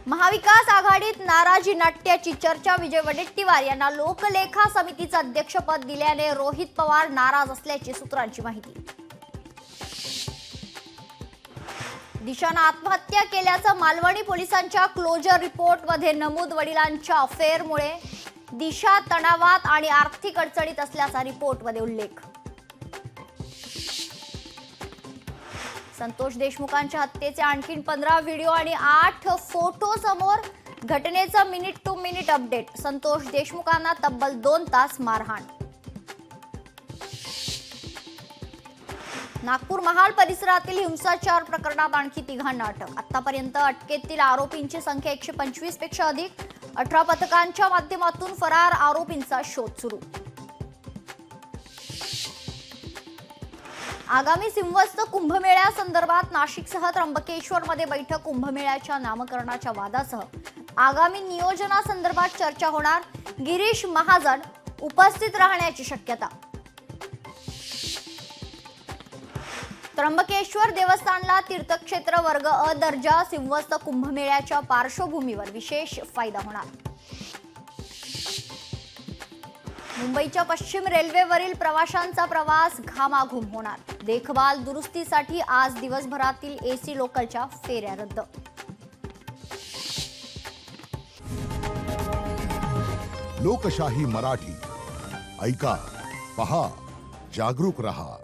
महाविकास आघाडीत नाराजी नाट्याची चर्चा। विजय वडेट्टीवार यांना लोकलेखा समितीचं अध्यक्षपद दिल्याने रोहित पवार नाराज असल्याची सूत्रांची माहिती। दिशानं आत्महत्या केल्याचं मालवणी पोलिसांच्या क्लोजर रिपोर्टमध्ये नमूद। वडिलांच्या अफेअरमुळे दिशा तणावात आणि आर्थिक अडचणीत असल्याचा रिपोर्टमध्ये उल्लेख। संतोष देशमुखांच्या हत्येचे आणखी 15 व्हिडिओ आणि 8 फोटो समोर। घटनेचं minute to minute update. Santosh देशमुखांना तब्बल 2 तास मारहाण। नागपूर महाल परिसरातील हिंसाचार प्रकरणात आणखी 3 अटक। आतापर्यंत अटकेतील आरोपींची संख्या 125 पेक्षा अधिक। 18 पथकांच्या माध्यमातून फरार आरोपींचा शोध सुरू। आगामी सिंहस्थ कुंभमेळ्यासंदर्भात नाशिकसह त्र्यंबकेश्वरमध्ये बैठक। कुंभमेळ्याच्या नामकरणाच्या वादासह आगामी नियोजनासंदर्भात चर्चा होणार। गिरीश महाजन उपस्थित राहण्याची शक्यता। त्र्यंबकेश्वर देवस्थानला तीर्थक्षेत्र वर्ग अ दर्जा। सिंहस्थ कुंभमेळ्याच्या पार्श्वभूमीवर विशेष फायदा होणार। मुंबईच्या पश्चिम रेल्वेवरील प्रवाशांचा प्रवास घामाघूम होणार। देखभाल दुरुस्तीसाठी आज दिवसभरातील एसी लोकलच्या फेऱ्या रद्द। लोकशाही मराठी ऐका, पहा, जागरूक रहा।